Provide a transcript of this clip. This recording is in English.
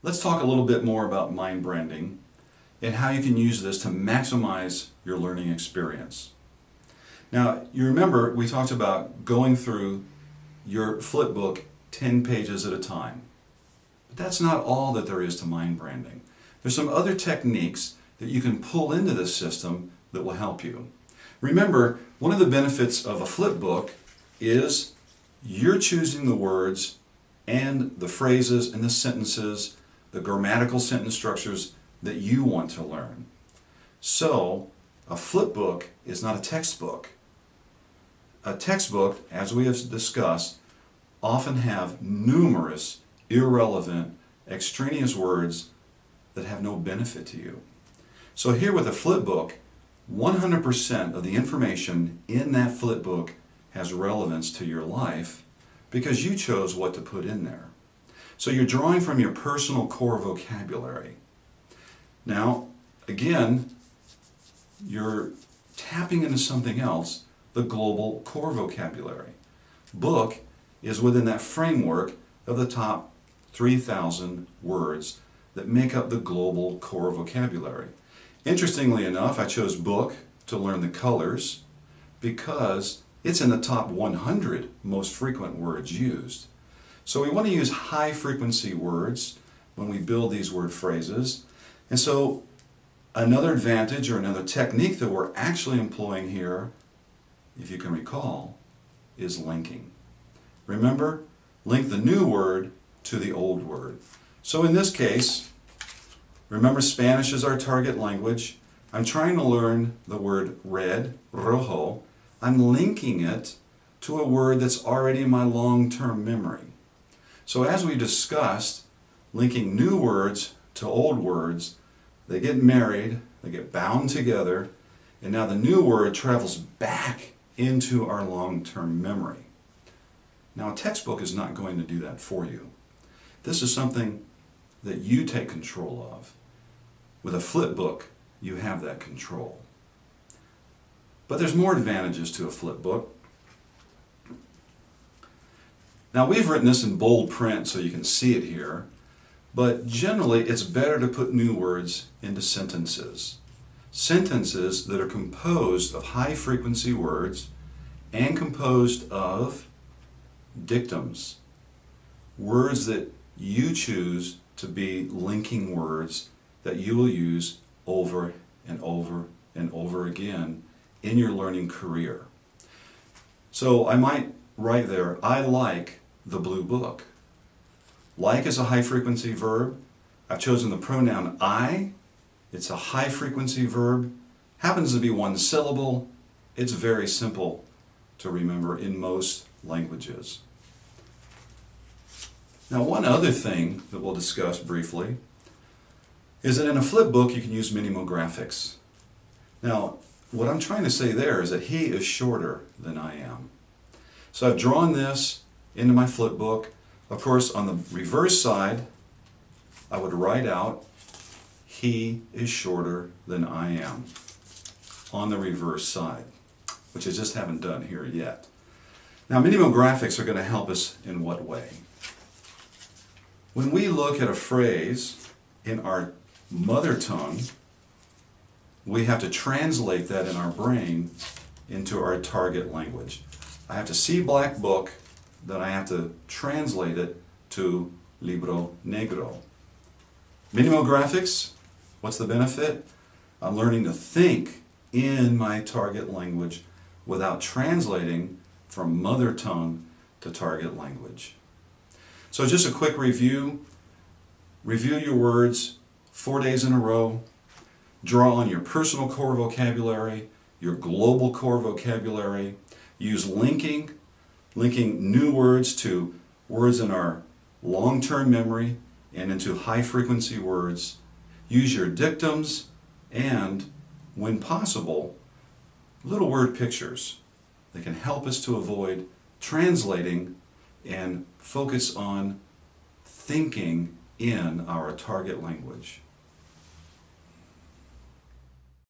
Let's talk a little bit more about mind branding and how you can use this to maximize your learning experience. Now, you remember we talked about going through your flip book 10 pages at a time. But that's not all that there is to mind branding. There's some other techniques that you can pull into this system that will help you. Remember, one of the benefits of a flip book is you're choosing the words and the phrases and the sentences, the grammatical sentence structures that you want to learn. So, a flip book is not a textbook. A textbook, as we have discussed, often have numerous irrelevant, extraneous words that have no benefit to you. So here with a flip book, 100% of the information in that flip book has relevance to your life because you chose what to put in there. So you're drawing from your personal core vocabulary. Now, again, you're tapping into something else, the global core vocabulary. Book is within that framework of the top 3,000 words that make up the global core vocabulary. Interestingly enough, I chose book to learn the colors because it's in the top 100 most frequent words used. So we want to use high frequency words when we build these word phrases. And so another advantage or another technique that we're actually employing here, if you can recall, is linking. Remember, link the new word to the old word. So in this case, remember Spanish is our target language. I'm trying to learn the word red, rojo. I'm linking it to a word that's already in my long-term memory. So as we discussed, linking new words to old words, they get married, they get bound together, and now the new word travels back into our long-term memory. Now a textbook is not going to do that for you. This is something that you take control of. With a flip book, you have that control. But there's more advantages to a flip book. Now we've written this in bold print so you can see it here, but generally it's better to put new words into sentences. Sentences that are composed of high frequency words and composed of dictums. Words that you choose to be linking words that you will use over and over and over again in your learning career. So I might write there, I like the blue book. Like is a high frequency verb. I've chosen the pronoun I. It's a high frequency verb. Happens to be one syllable. It's very simple to remember in most languages. Now one other thing that we'll discuss briefly is that in a flip book you can use minimographics. Now what I'm trying to say there is that he is shorter than I am. So I've drawn this into my flip book. Of course on the reverse side I would write out he is shorter than I am on the reverse side, which I just haven't done here yet. Now minimographics are going to help us in what way? When we look at a phrase in our mother tongue, we have to translate that in our brain into our target language. I have to see black book, then I have to translate it to libro negro. Minimographics, what's the benefit? I'm learning to think in my target language without translating from mother tongue to target language. So just a quick review. Review your words 4 days in a row. Draw on your personal core vocabulary, your global core vocabulary. Use linking new words to words in our long-term memory and into high-frequency words. Use your dictums and, when possible, little word pictures that can help us to avoid translating and focus on thinking in our target language.